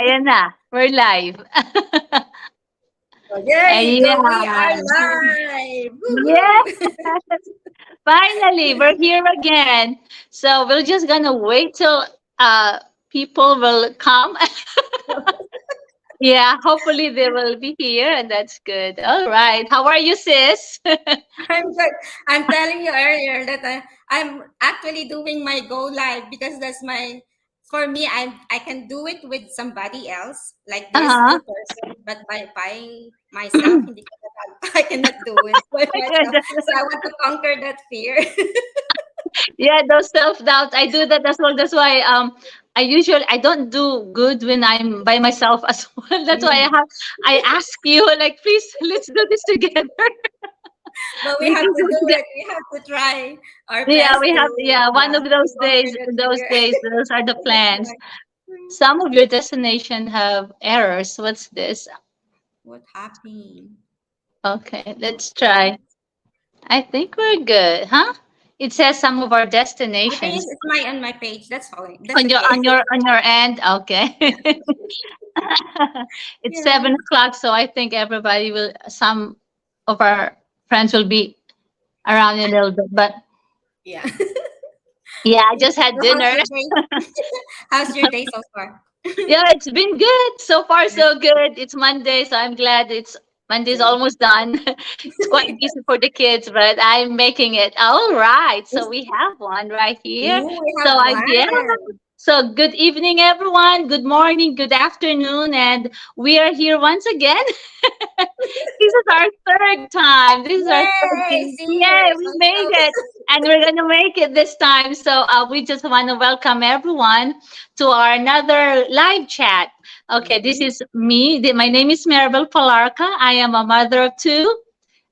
Ayan na, we're live. There you go. We are Ayan. live. Yes, Woohoo! finally, we're here again. So we're just gonna wait till people will come. Yeah, hopefully they will be here, and that's good. All right. How are you, sis? I'm good. I'm telling you earlier that I'm actually doing my go live because that's my for me. I can do it with somebody else like this Uh-huh. two person, but by myself, hindi ko I cannot do it by myself. So I want to conquer that fear. Yeah, those self doubt. I do that as well. That's why I don't do good when I'm by myself as well. That's why Mm. I ask you like, please let's do this together. But we have Because to do it. We have to try our yeah, best we to have, yeah, one of to conquer that those fear. days, those are the That's plans. right. Some of your destination have errors. What's this? What happened? Okay, let's try. I think we're good, huh? It says some of our I think destinations it's my on my page. That's fine. That's okay. on your end. Okay. It's Yeah. 7 o'clock, so I think everybody will. Some of our friends will be around in a little bit, but Yeah. yeah, I Yeah. just had So how's dinner. your day? How's your day so far? Yeah, it's been good so far. Yeah. So good. It's Monday, so I'm glad it's Monday's Same. almost done. It's quite busy for the kids, but I'm making it. All right. So we have one right here. Ooh, we So have I yeah. one. So good evening, everyone. Good morning. Good afternoon, and we are here once again. This is our third time. This is our third Yay! time. See, Yeah, we're we so made close. it. And we're going to make it this time. So we just want to welcome everyone to our another live chat. Okay, this Mhm. is me. My name is Maribel Palarca. I am a mother of two,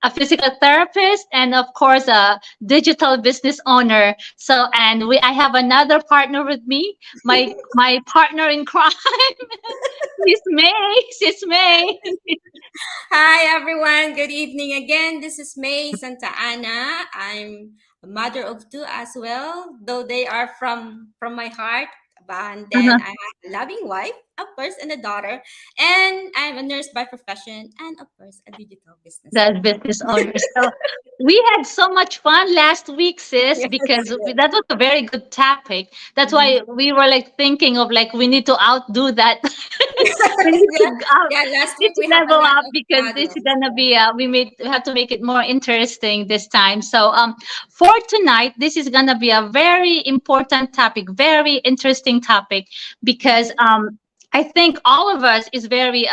a physical therapist, and of course a digital business owner. So and I have another partner with me, my partner in crime, Miss May. Sis May. Hi, everyone. Good evening again. This is May Santa Ana. I'm a mother of two as well, though they are from my heart. And then I have a loving wife, of course, and a daughter. And I'm a nurse by profession and, of course, a digital business That owner. business owners. So we had so much fun last week, sis, Yes, because yes. that was a very good topic. That's why Mhm. we were like thinking of like we need to outdo that. We need Yeah, to yeah. Last need week to we have a level lot up of because this is problems. gonna be we have to make it more interesting this time. So for tonight, this is gonna be a very important topic, very interesting topic because Mhm. I think all of us is very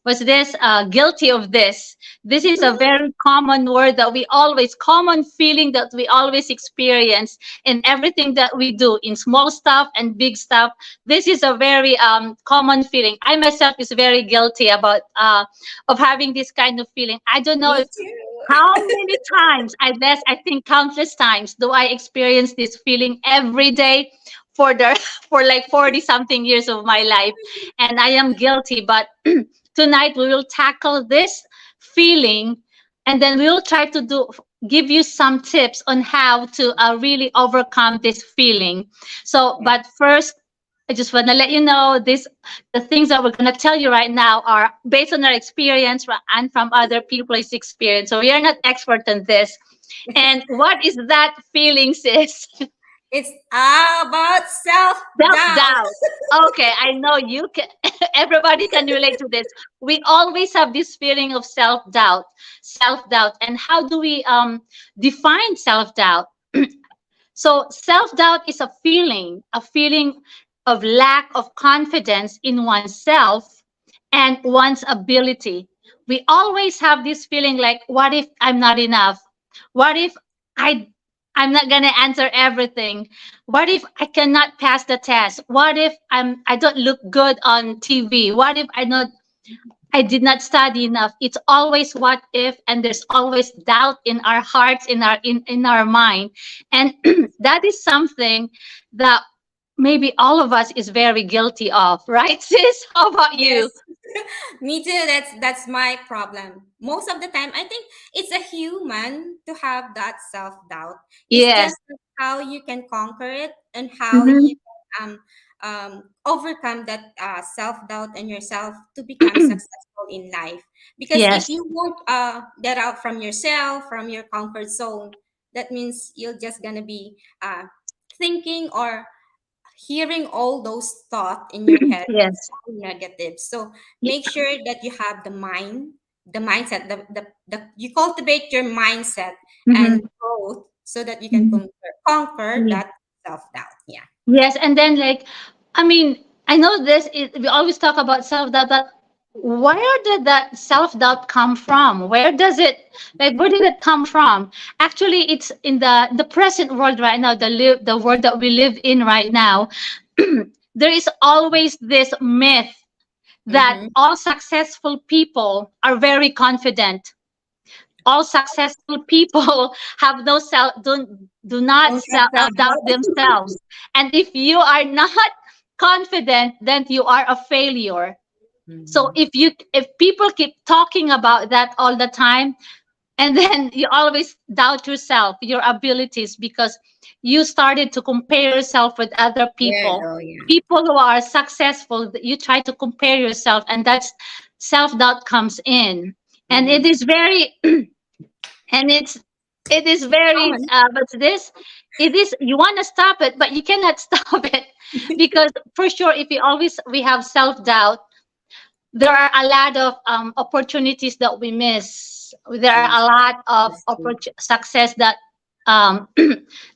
was this guilty of this. This is a very common word that we always common feeling that we always experience in everything that we do, in small stuff and big stuff. This is a very common feeling. I myself is very guilty about of having this kind of feeling. I don't know Me if too. how many times, I guess I think countless times do I experience this feeling every day for the for like 40 something years of my life, and I am guilty. But tonight we will tackle this feeling, and then we will try to give you some tips on how to really overcome this feeling. So Yeah. but first, I just want to let you know this: the things that we're going to tell you right now are based on our experience and from other people's experience. So we are not expert in this. And what is that feeling, sis? It's all about self Self doubt. doubt. Okay, I know you can. Everybody can relate to this. We always have this feeling of self doubt. And how do we define self doubt? So self doubt is a feeling of lack of confidence in oneself and one's ability. We always have this feeling like, what if I'm not enough? What if I I'm not gonna answer everything? What if I cannot pass the test? What if I don't look good on TV? What if I did not study enough? It's always what if, and there's always doubt in our hearts, in our mind. And that is something that maybe all of us is very guilty of, right, sis? How about Yes, you? me too. That's my problem. Most of the time, I think it's a human to have that self doubt. It's Yes. just how you can conquer it and how Mhm. you can overcome that self-doubt and yourself to become successful in life. Because if Yes. you won't get out from yourself, from your comfort zone, that means you're just gonna be thinking or hearing all those thoughts in your head Yes. negative. So Y- make sure that you have the mindset, you cultivate your mindset and mhm, growth so that you can mhm. conquer Yeah. that self-doubt. Yeah. Yes, and then like, I mean, I know this. We always talk about self doubt, but where did that self doubt come from? Where does it like? Where did it come from? Actually, it's in the present world right now. The world that we live in right now. There is always this myth that Mm-hmm. all successful people are very confident. All successful people have no self do not Don't have doubt self-doubt. themselves, and if you are not confident, then you are a failure. So Mhm. if people keep talking about that all the time, and then you always doubt yourself, your abilities, because you started to compare yourself with other Yeah, people, oh yeah. people who are successful, you try to compare yourself, and that's self-doubt comes in. And Mm-hmm. it is very and it is very Common. but this it is, you want to stop it but you cannot stop it, because for sure if we have self-doubt, there are a lot of opportunities that we miss. There are Yes, a lot of that's true. success that um,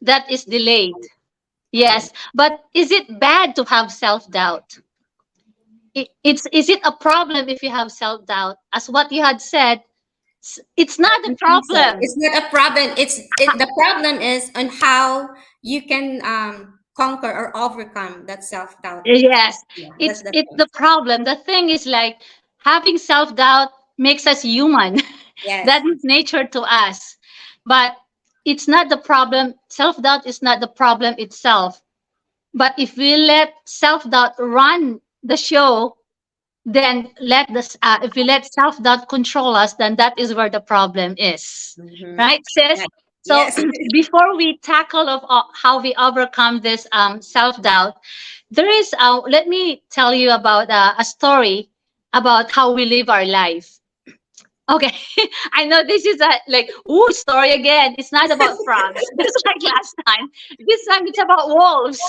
that is delayed. Yes. Yes, but is it bad to have self-doubt? It's is it a problem if you have self-doubt? As what you had said, it's I not a don't think so. problem. It's not a problem. The problem is on how you can conquer or overcome that self-doubt. Yes, Yeah, that's it's the it's thing. the problem. The thing is like having self-doubt makes us human. Yes. That is nature to us. But it's not the problem. Self-doubt is not the problem itself. But if we let self-doubt run the show, then if we let self-doubt control us, then that is where the problem is. Mm-hmm. Right, sis? Right. So Yes. before we tackle of how we overcome this self-doubt, there is let me tell you about a story about how we live our life. Okay, I know this is a like ooh story again. It's not about frogs, just like last time. This time it's about wolves.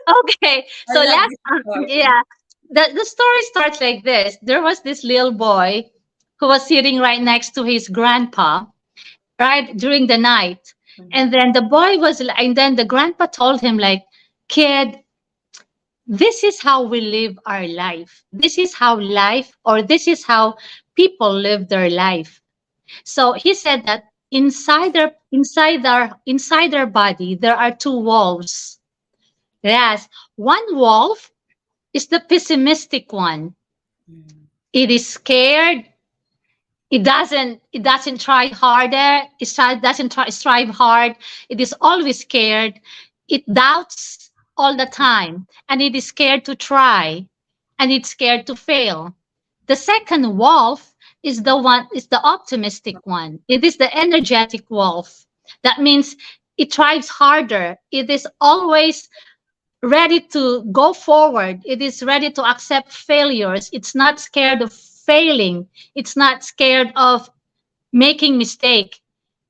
Okay, I so love last this story. yeah, the story starts like this. There was this little boy who was sitting right next to his grandpa, right during the night, Mhm. and then and then the grandpa told him like, kid, this is how we live our life. This is how life, or this is how people live their life. So he said that inside their body there are two wolves. Yes, one wolf is the pessimistic one. Mm. It is scared. It doesn't try harder. Doesn't try strive hard. It is always scared. It doubts all the time, and it is scared to try, and it's scared to fail. The second wolf is the optimistic one. It is the energetic wolf. That means it tries harder. It is always ready to go forward. It is ready to accept failures. It's not scared of failing. It's not scared of making mistake.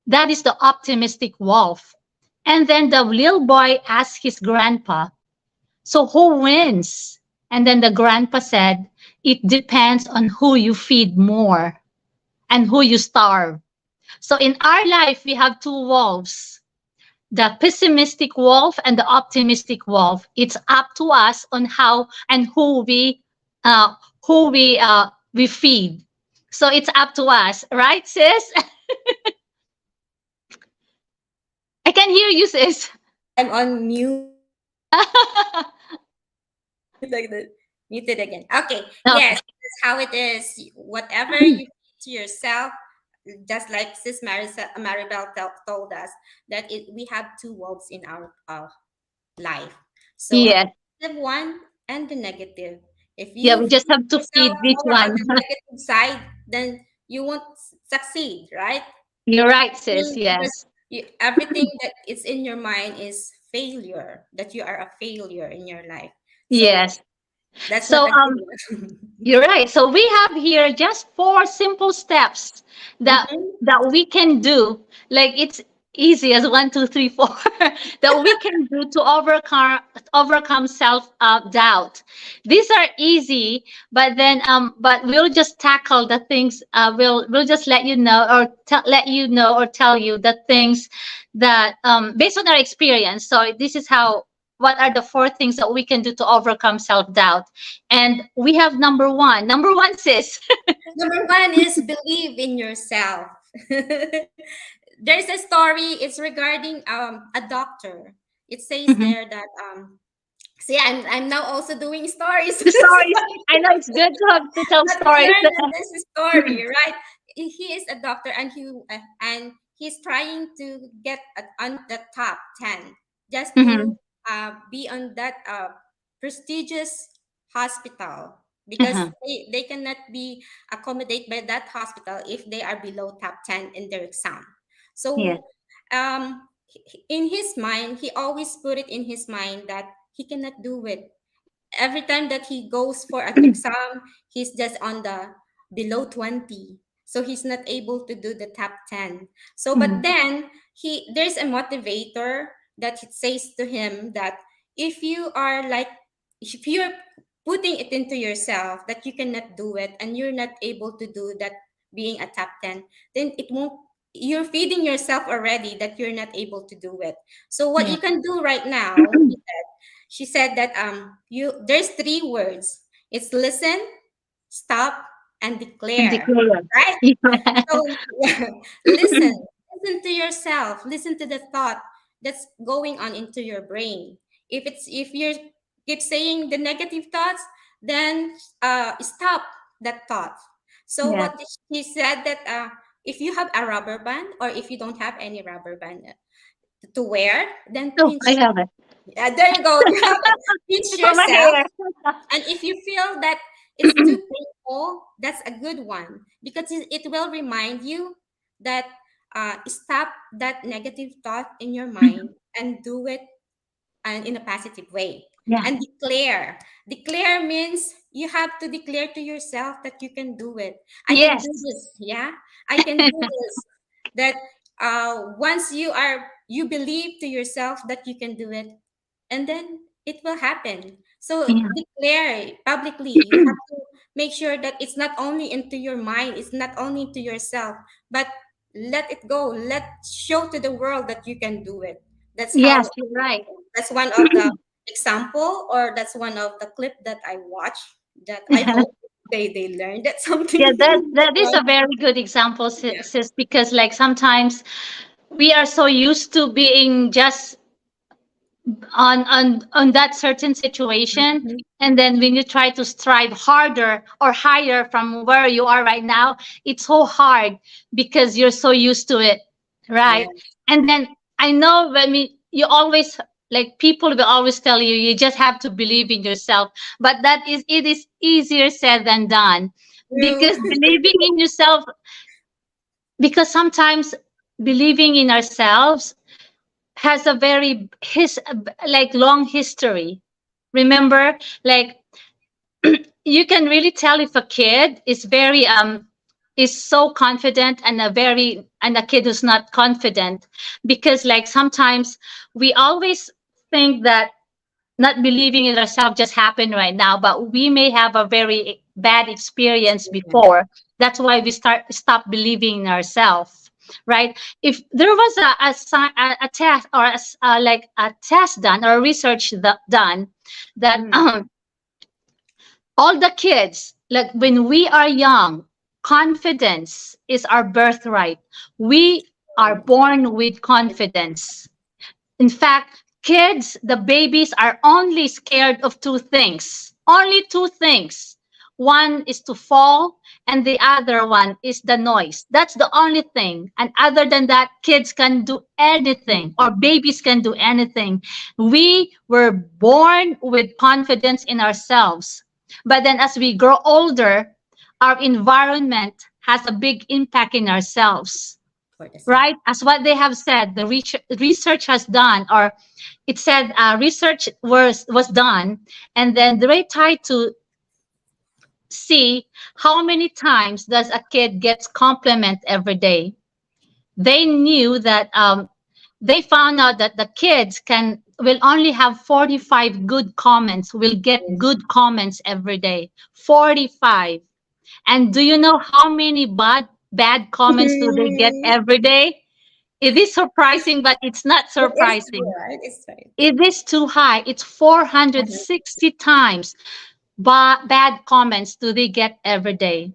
That is the optimistic wolf. And then the little boy asked his grandpa, so who wins? And then the grandpa said, it depends on who you feed more and who you starve. So in our life, we have two wolves, the pessimistic wolf and the optimistic wolf. It's up to us on how and uh, we feed. So it's up to us, right, sis? I can hear you, sis. I'm on mute like that. Muted again. Okay. Yes, Okay. that's how it is. Whatever you feed to yourself, just like Maribel told us, that we have two wolves in our life. So a Yes. positive one and the negative. If Yeah, you we just feed have to yourself feed each more on one. the negative side, then you won't succeed, right? You're right, sis. Because Yes. everything that is in your mind is failure, that you are a failure in your life. So Yes. that's not So a good one. you're right. So we have here just four simple steps that Mhm. we can do. Like it's easy as one, two, three, four that we can do to overcome self doubt. These are easy, but then but we'll just tackle the things. We'll just let you know or let you know or tell you the things that based on our experience. So this is how. What are the four things that we can do to overcome self doubt? And we have number one. Number one, sis. Number one is believe in yourself. There's a story. It's regarding a doctor. It says Mhm. there that see, I'm now also doing stories. The stories. I know it's good to have to tell But stories. learn that this is story, right? He is a doctor, and he's trying to get on the top 10 just to Mhm. be on that prestigious hospital, because Uh-huh. they cannot be accommodated by that hospital if they are below top 10 in their exam. Yes. So in his mind, he always put it in his mind that he cannot do it. Every time that he goes for an exam, he's just on the below 20. So he's not able to do the top 10. So but Mhm. then there's a motivator that it says to him that if you are like, if you're putting it into yourself that you cannot do it and you're not able to do that, being a top 10, then it won't, you're feeding yourself already that you're not able to do it. So what Yeah. you can do right now, she said that you there's three words. It's listen, stop, and And declare. declare. Right? Yeah. So listen, listen to yourself, listen to the thought that's going on into your brain. If you keep saying the negative thoughts, then stop that thought. So Yeah. what she said that if you have a rubber band, or if you don't have any rubber band to wear, then Oh, pinch. I have it. Yeah, there you go. You have it. Pinch For my yourself. hair. And if you feel that it's too painful, that's a good one, because it will remind you that stop that negative thought in your mind and do it and in a positive way. Yeah. And declare. Declare means you have to declare to yourself that you can do it. I can Yes. do this. Yeah, I can do this. That once you believe to yourself that you can do it, and then it will happen. So Yeah. declare it publicly. You have to make sure that it's not only into your mind, it's not only to yourself, but let it go. Let show to the world that you can do it. That's Yes, how, you're right. that's one of the example, or that's one of the clip that I watch, that I hope they learned that something. Yeah, that is a very good example, Yeah. sis, because like sometimes we are so used to being just on that certain situation, Mhm. and then when you try to strive harder or higher from where you are right now, it's so hard because you're so used to it, Yeah. right? And then I know when you always, like, people will always tell you you just have to believe in yourself, but it is easier said than done, True. because believing in yourself, because sometimes believing in ourselves has a very like long history. Remember, like, you can really tell if a kid is very is so confident and a kid who's not confident, because like sometimes we always think that not believing in ourselves just happened right now, but we may have a very bad experience before. That's why we stop believing in ourselves, right? If there was a test or like a test done or research done that Mm. all the kids, like when we are young, confidence is our birthright. We are born with confidence. In fact, kids, the babies are only scared of two things. Only two things. One is to fall, and the other one is the noise. That's the only thing. And other than that, kids can do anything, or babies can do anything. We were born with confidence in ourselves. But then as we grow older, our environment has a big impact in ourselves. For the self. right? As what they have said, the research has done, or it said research was done, and then they tried to see how many times does a kid gets compliment every day. They knew that they found out that the kids can will only have 45 good comments, will get good comments every day. 45. And do you know how many bad comments do they get Mhm. every day? It is surprising, but it's not It is surprising. right. It's right. It is too high. It's Mhm. 460 times bad comments do they get every day.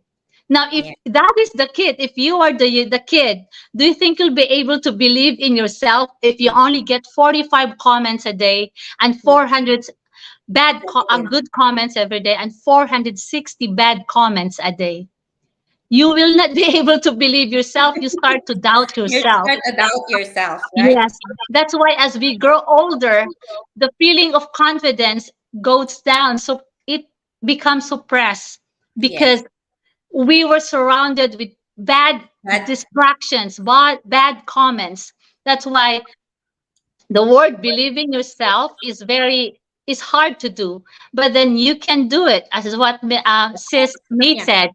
Now, if Yeah. that is the kid, if you are the kid, do you think you'll be able to believe in yourself if you only get 45 comments a day and 400 good comments every day and 460 bad comments a day? You will not be able to believe yourself. You start to doubt You yourself. start to doubt yourself, right? Yes, that's why as we grow older, the feeling of confidence goes down. So it becomes suppressed Yes. because we were surrounded with bad But distractions, bad comments. That's why the word believing yourself is hard to do, but then you can do it, as is what Sis Mate yeah. said.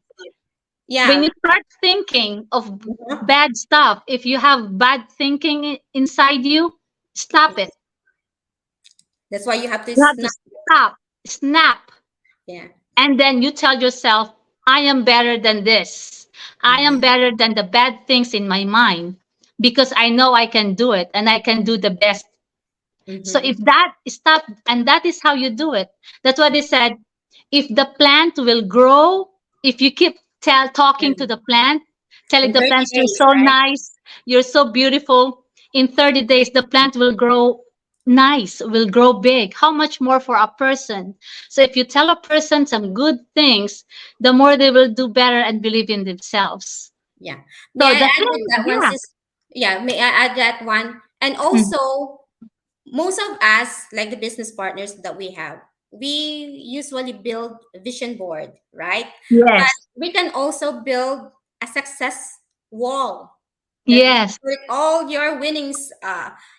When Yeah. you start thinking of Mhm. bad stuff, if you have bad thinking inside you, stop it. That's why you have to You have to snap. stop, snap, Yeah. and then you tell yourself, I am better than this. I am Mhm. better than the bad things in my mind because I know I can do it and I can do the best. So if Mhm. that stop, and that is how you do it. That's what they said. If the plant will grow, if you keep talking to Mm. the plant, telling In the 30 plants you're days, so right? nice, you're so beautiful, in 30 days the plant will grow nice, will grow big. How much more for a person? So if you tell a person some good things, the more they will do better and believe in themselves. Yeah. May So I the add with thing, that one, yeah. sis? Yeah, may I add that one? And Mm. also, most of us, like the business partners that we have, we usually build a vision board, right? But Yes. we can also build a success wall that you Yes. put all your winnings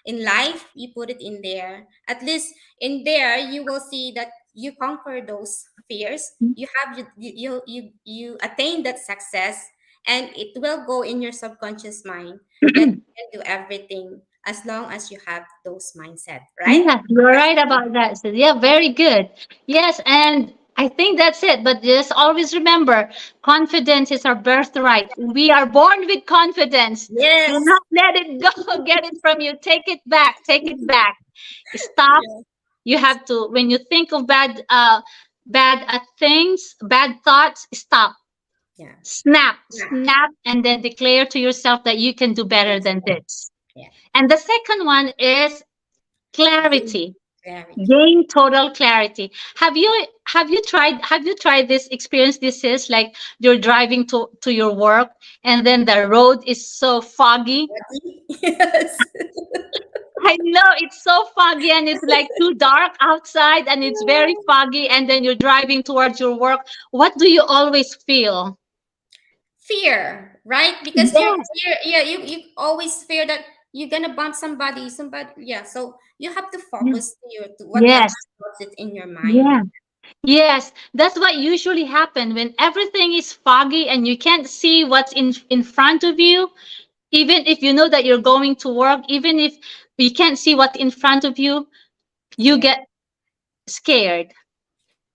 in life, you put it in there. At least in there, you will see that you conquer those fears. You have you attain that success, and it will go in your subconscious mind that you can do everything as long as you have those mindset, right? Yeah, you're right about that. So, yeah, very good. Yes, and I think that's it. But just always remember, confidence is our birthright. We are born with confidence. Do Yes. not let it go. Get it from you. Take it back. Take it back. Stop. Yeah. You have to. When you think of bad things, bad thoughts, stop. Yeah. Snap, Yeah. snap, and then declare to yourself that you can do better Yes. than this. Yeah. And the second one is Gain clarity. clarity. Gain total clarity. Have you tried this experience? This is like you're driving to your work and then the road is so foggy. Yes. I know it's so foggy and it's like too dark outside and it's very foggy and then you're driving towards your work. What do you always feel? Fear, right? Because you're Yes. fear, yeah, you always fear that you're gonna bump somebody, yeah. So you have to focus to your to whatever Yes. thoughts is in your mind. Yeah. Yes, that's what usually happen when everything is foggy and you can't see what's in front of you. Even if you know that you're going to work, even if you can't see what's in front of you, you Yeah. get scared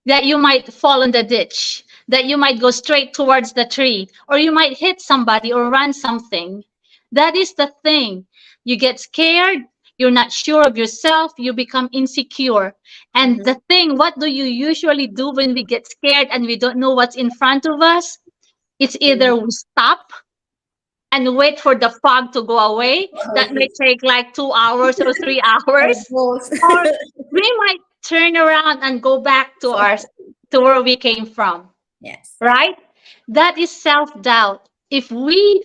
that you might fall in the ditch, that you might go straight towards the tree, or you might hit somebody or run something. That is the thing. You get scared, you're not sure of yourself, you become insecure. And Mm-hmm. the thing, what do you usually do when we get scared and we don't know what's in front of us? It's either we stop and wait for the fog to go away. That may take like 2 hours or 3 hours. Goals. Or we might turn around and go back to where we came from, Yes. right? That is self-doubt. If we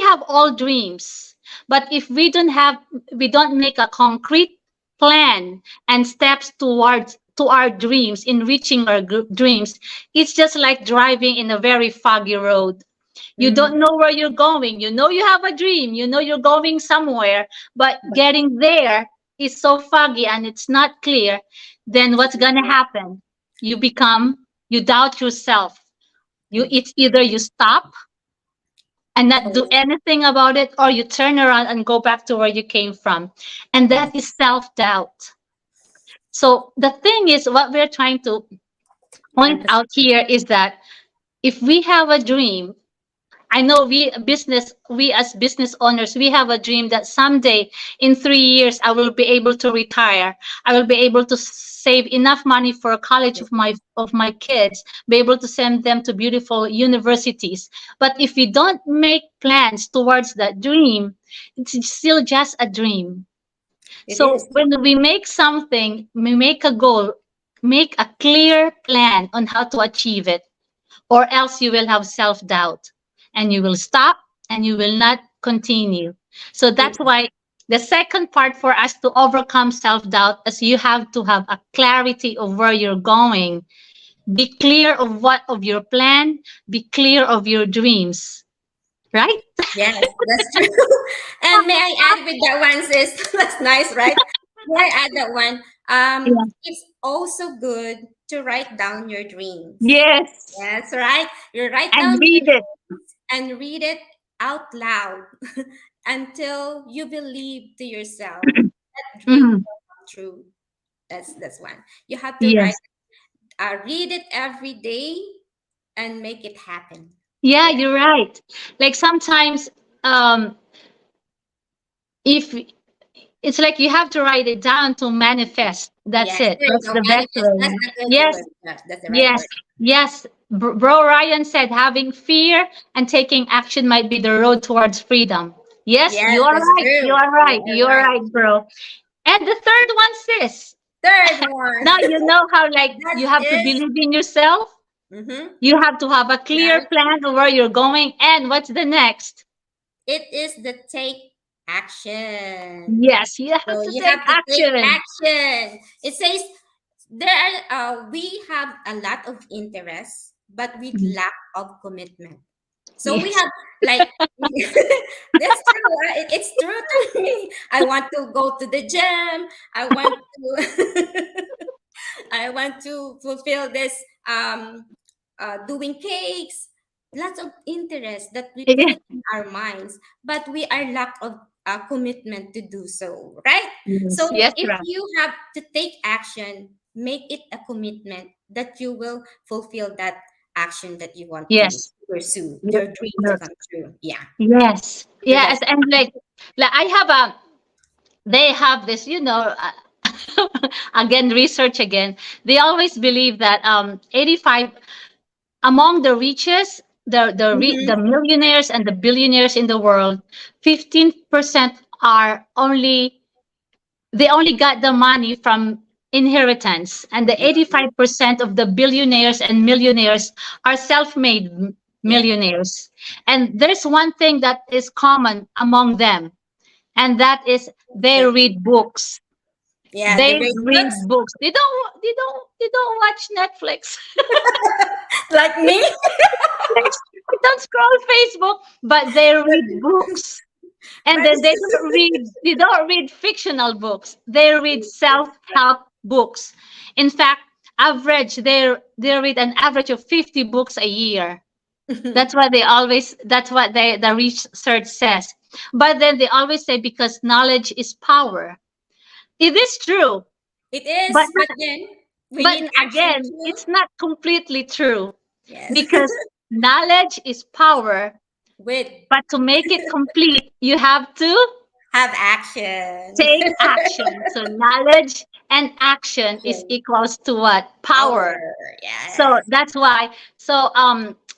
have all dreams, but if we don't make a concrete plan and steps towards to our dreams in reaching our dreams, it's just like driving in a very foggy road. You Mhm. don't know where you're going. You know you have a dream. You know you're going somewhere, but getting there is so foggy and it's not clear. Then what's gonna happen? You become, you doubt yourself. It's either you stop and not do anything about it, or you turn around and go back to where you came from. And that is self-doubt. So the thing is, what we're trying to point Emphasize. out here is that if we have a dream, I know we as business owners, we have a dream that someday in 3 years, I will be able to retire. I will be able to save enough money for college of my kids, be able to send them to beautiful universities. But if we don't make plans towards that dream, it's still just a dream. It So is. when we make something, we make a goal, make a clear plan on how to achieve it, or else you will have self doubt and you will stop and you will not continue. So It, that's why the second part for us to overcome self doubt is you have to have a clarity of where you're going. Be clear of your plan, be clear of your dreams, right? yes, that's true. And may I add with that one, sis? That's nice, right? May I add that one? Yeah. It's also good to write down your dreams. Yes. That's right. You write And down read your it. dreams and read it out loud until you believe to yourself that dream Mhm. will come true. That's one. You have to Yes. read it every day and make it happen. Yeah, Yeah. you're right. Like sometimes, if it's like you have to write it down to manifest. That's Yes, it. there you That's go. the best Manifest. That's way. the good Yes, word. That's the right yes, word. yes. Bro Ryan said having fear and taking action might be the road towards freedom. Yes, Yes, you are that's right. You true. are You right. are You are right. right, bro. And the third one, sis. Third one. Now you know how like That you have to is, believe in yourself. mm-hmm, You have to have a clear clarity. plan of where you're going. And what's the next? It is the take action. Yes, you have So to you take have to take action. action. It says we have a lot of interest, but with Mhm. lack of commitment. So we Yes. have like that's true. It's true to me. I want to go to the gym. I want to I want to fulfill this doing cakes. Lots of interest that we put Yeah. it in our minds, but we are lack of commitment to do so, right? Yes, So yes, if right. you have to take action, make it a commitment that you will fulfill that action that you want to Yes. pursue, You're, your dream to you're, come true. Yeah. yes. So that's Yes. And like I have they have this, again, research again. They always believe that 85 among the richest, the Mhm. millionaires and the billionaires in the world, 15% are only they only got the money from inheritance, and the Yeah. 85% of the billionaires and millionaires are self-made Yeah. millionaires. And there's one thing that is common among them, and that is they Okay. read books. Yeah, the They great read books books. They don't watch Netflix. like me. They don't scroll Facebook, but they read books. And But then they don't read fictional books. They read self-help books. In fact, average they read an average of 50 books a year. That's what the research says. But then they always say because knowledge is power. It is true, it but is, but then we but need action again, too. it's not completely true Yes. because knowledge is power, With but to make it complete, you have to have action. take action. So knowledge and action is Action. equals to what? Power. Power. So Yes. that's why. So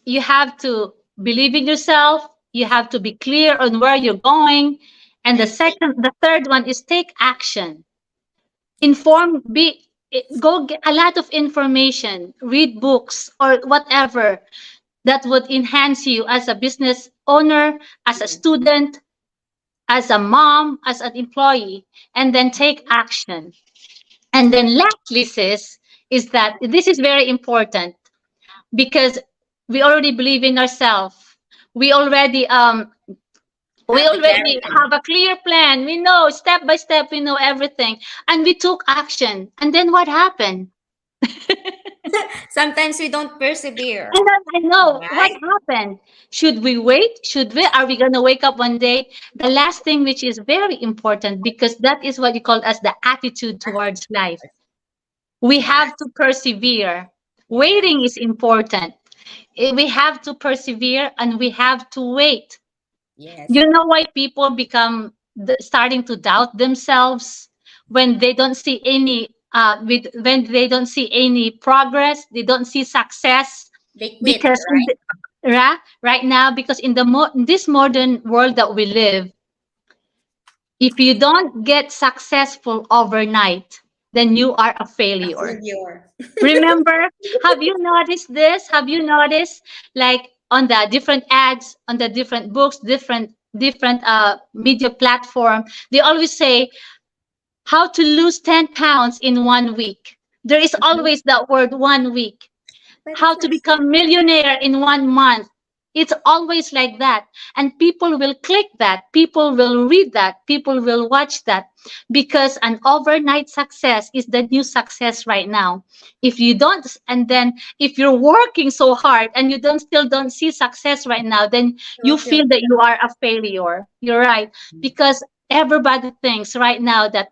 you have to believe in yourself. You have to be clear on where you're going. And And take the third one is take action. Inform, go get a lot of information, read books or whatever that would enhance you as a business owner, as a yeah. student, as a mom, as an employee, and then take action. And then lastly, sis, is that this is very important because we already believe in ourselves. We already we Have the already clarity. have a clear plan. We know step by step, we know everything. And we took action. And then what happened? Sometimes we don't persevere, And then I know what right? happened. Should we wait? Should we? Are we going to wake up one day? The last thing, which is very important, because that is what you call as the attitude towards life. We have Yes, to persevere. yes, Waiting is important. We have to persevere and we have to wait. yes. You know why people become starting to doubt themselves when they don't see any when they don't see any progress, they don't see success, They quit, because in right? right now, because in in this modern world that we live, if you don't get successful overnight, then you are a A failure. failure. Remember, have you noticed this? Have you noticed, like on the different ads, on the different books, different media platform, they always say how to lose 10 pounds in 1 week. There is Mhm. always that word 1 week. But How it's to not become millionaire in 1 month. It's always like that. And people will click that. People will read that. People will watch that, because an overnight success is the new success right now. If you don't, and then if you're working so hard and you don't see success right now, then you you will feel feel that you are a failure. You're right. Because everybody thinks right now that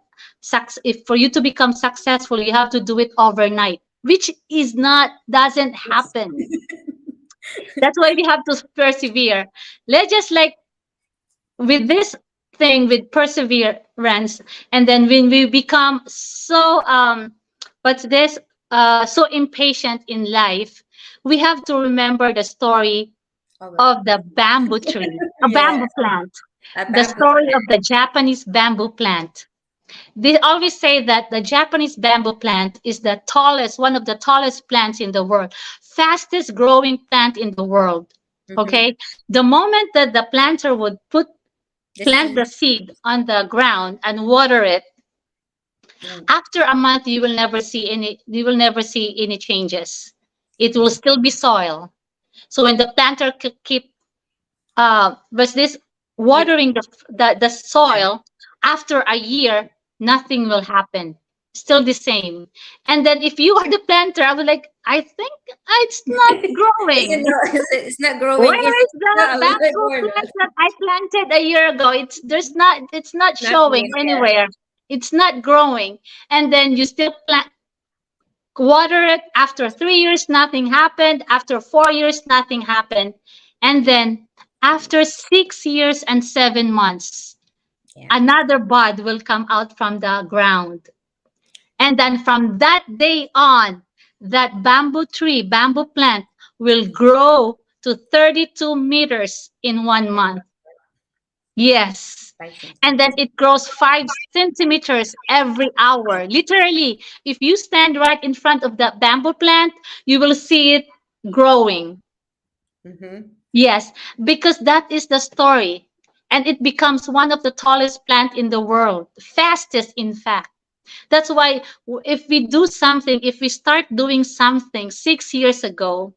if for you to become successful, you have to do it overnight, which is not doesn't yes. happen. That's why we have to persevere. Let's just like with this thing with perseverance, and then when we become so what's this so impatient in life, we have to remember the story Oh, well. of the bamboo tree, a Yes, bamboo plant, a the bamboo story of plant. the Japanese bamboo plant. They always say that the Japanese bamboo plant is the tallest, one of the tallest plants in the world, fastest growing plant in the world. Mm-hmm. Okay. The moment that the planter would The plant the seed. seed on the ground and water it, Mm. after a month you will never see any changes. It will still be soil. So when the planter keep was this Give, watering the yeah. soil, after a year nothing will happen, still the same. And then if you are the planter, I was like, I think it's not growing. It's not growing. Where is It's the not a little bit bamboo more. plant that I planted a year ago? It's not Nothing showing is there. anywhere. It's not growing. And then you still plant, water it. After 3 years, nothing happened. After 4 years, nothing happened. And then after 6 years and 7 months, Yeah. another bud will come out from the ground. And then from that day on, that bamboo plant will grow to 32 meters in 1 month. Yes. 5 centimeters. And then it grows 5 centimeters every hour. Literally, if you stand right in front of the bamboo plant, you will see it growing. Mm-hmm. Yes, because that is the story. And it becomes one of the tallest plant in the world, fastest, in fact. That's why if we do something, if we start doing something 6 years ago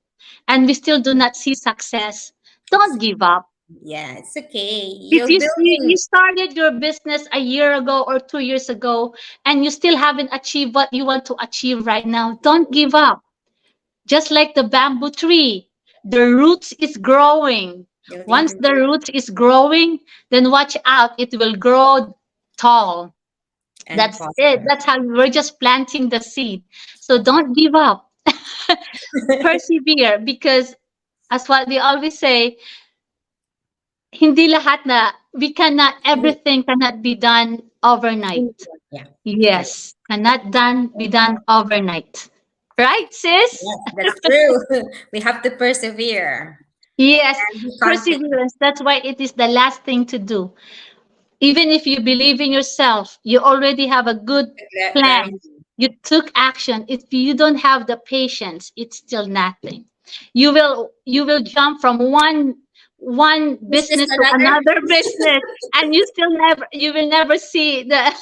and we still do not see success, don't give up. Yeah, it's okay. If You're you see building. you started your business a year ago or 2 years ago and you still haven't achieved what you want to achieve right now, don't give up. Just like the bamboo tree, the roots is growing. Building Once the the root roots is growing, then watch out, it will grow tall. and That's it. prosper. That's how we're just planting the seed. So don't give up. Persevere, because as what we always say, hindi lahat na we cannot everything cannot be done overnight. Yeah, true. Yes, cannot be done overnight. Right, sis? Yes, that's true. We have to persevere Yes, and be confident. perseverance. That's why it is the last thing to do. Even if you believe in yourself, you already have a good Clarity. plan. You took action. If you don't have the patience, it's still nothing. You will jump from one Is this business to another another business, and you will never see the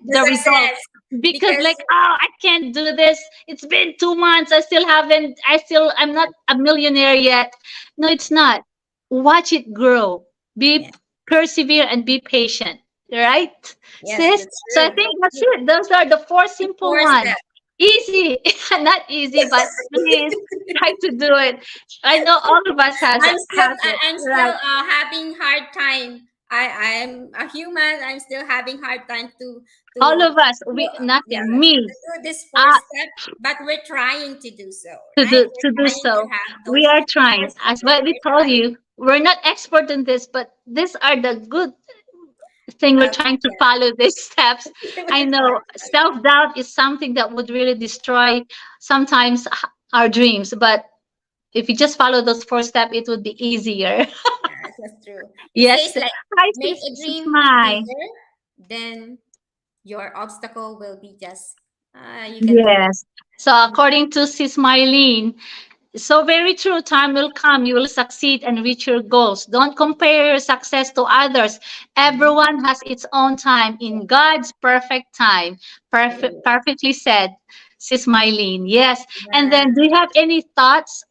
the result, success? because Because like, oh, I can't do this. It's been 2 months. I'm not a millionaire yet. No, it's not. watch it grow. Be Yeah. persevere and be patient. Right, Yes, sis? that's So I true. think That's that's true. it. Those are the four The simple four ones. steps. Easy, not easy, but please try to do it. I know all of us has it. I'm still Right. having hard time. I'm a human. I'm still having hard time All to of us, do, we nothing. to Me, do this four uh, step, but we're trying to do so, to right? do We're to do trying to so. have We those are four trying. steps As that what we we're told trying. you, we're not expert in this, but these are the good thing we're trying to Yeah. follow these steps. I know self-doubt is something that would really destroy sometimes our dreams, but if you just follow those four steps, it would be easier. Yes, that's true. It Yes. says like Hi, make a sis dream Mai. bigger, then your obstacle will be just you can do it. Yes. So according to Sis Mylene, so very true. Time will come. You will succeed and reach your goals. Don't compare your success to others. Mhm. Everyone has its own time in God's perfect time. Perfect, True. perfectly said, Sis Mylene. Yes. And then, Yeah. do you have any thoughts,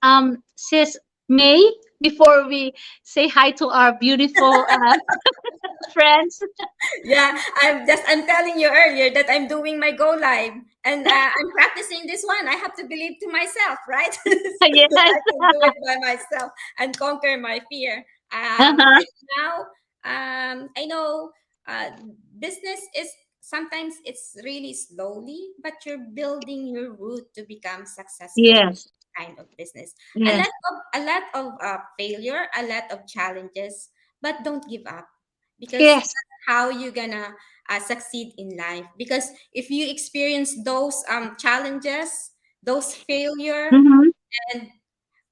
Sis May, before we say hi to our beautiful friends? Yeah, I'm telling you earlier that I'm doing my go live and I'm practicing this one. I have to believe to myself, right? So that Yes. I can do it by myself and conquer my fear. Uh-huh. Right now, I know uh, business is sometimes it's really slowly, but you're building your route to become successful in Yes. this kind of business. Yes. A lot of failure, a lot of challenges, but don't give up because Yes. how you gonna succeed in life, because if you experience those challenges, those failure, Mm-hmm. and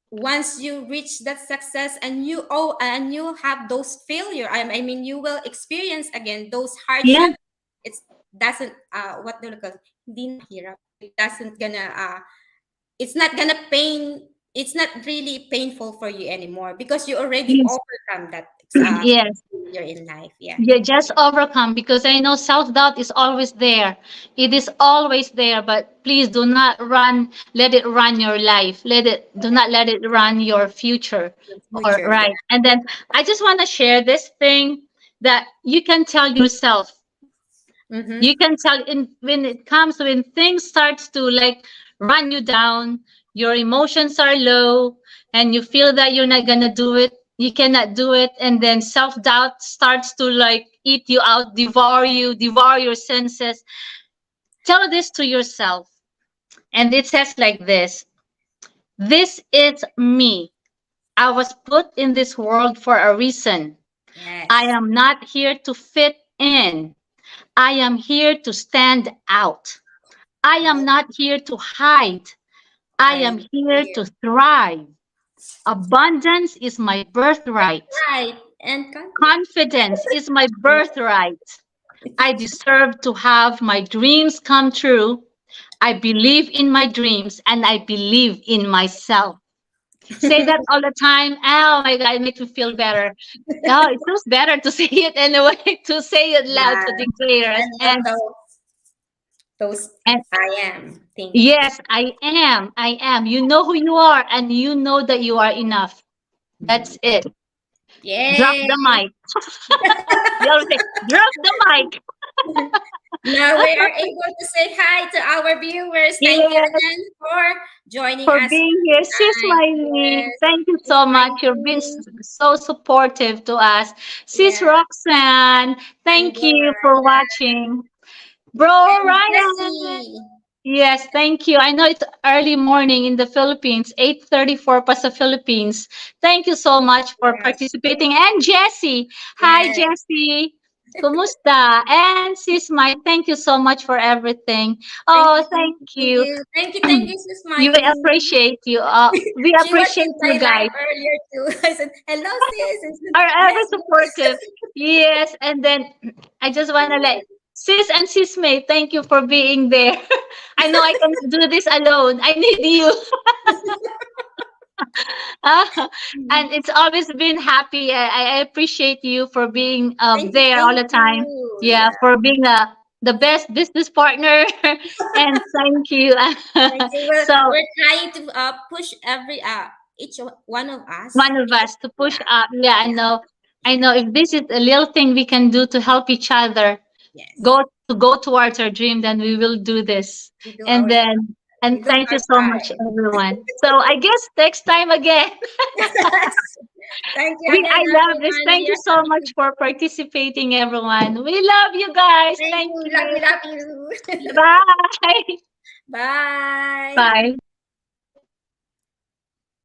once you reach that success and you have those failure, I mean you will experience again those Yeah. hardship. It's doesn't what do you call it? Hindi mahirap. It doesn't gonna it's not gonna pain, it's not really painful for you anymore because you already Yes. overcome that Yes. failure in life. Yeah. Yeah, just overcome because I know self doubt is always there. It is always there, but please do not let it run your life. Do not let it run your future. The Or future. right. And then I just want to share this thing that you can tell yourself. Yeah. Mm-hmm. You can tell when it comes when things starts to like run you down, your emotions are low, and you feel that you're not gonna do it, you cannot do it, and then self-doubt starts to like eat you out, devour your senses. Tell this to yourself. And it says like this is me. I was put in this world for a reason. I Yes. am not here to fit in. I am here to stand out. I am Yes. not here to hide. I I am am here here. to thrive. Abundance is my birthright. Right. And Confidence is my birthright. I deserve to have my dreams come true. I believe in my dreams and I believe in myself. Say that all the time. Oh my God, it makes me feel better. Oh, it feels better to say it anyway, to say it loud, yeah, to declare I it. love those And I am things. yes, I am. I am. You know who you are and you know that you are enough. Mhm. That's it. Drop Yay! the mic. You always say, drop the mic. Now we are able to say hi to our viewers. Thank you Yes, again for joining for us being here. Sis tonight. Mylene, Yes, thank you it's so my much. You've been name. so supportive to us. Sis Yeah, Roxanne, and thank Bro you for watching. Bro and Ryan. Jessie. Yes, thank you. I know it's early morning in the Philippines, 8:34 pa sa Philippines. Thank you so much for Yes, participating. And Jessie. Hi, yes. Jessie. Kumusta? And Sis Mai, thank you so much for everything. Thank Oh, you, thank thank you, thank you. you. Thank you, Sis We Miley. appreciate you. We She was in appreciate you my live guys. earlier too. I said, "Hello, sis." I said, Are ever "Let's do supportive. Yes, and then I just wanna let Sis and Sis May, thank you for being there. I know I cannot do this alone. I need you. it." And it's always been happy. I appreciate you for being Thank you, there all thank the time. you. Yeah, Yeah, for being the best business partner. And thank you. thank you. So We're trying to push every each one of us. One of us to push Yeah. up. Yeah, I know. I know. If this is a little thing we can do to help each other Yes. go towards our dream, then we will do this. We do And our then we and do thank you our so much, side. everyone. So I guess next time again. Yes. Thank you We again, I love this. everyone. Thank We you are so much for participating, everyone. We love you guys. thank Thank you. Love you. you. Love you. Bye. Bye. Bye.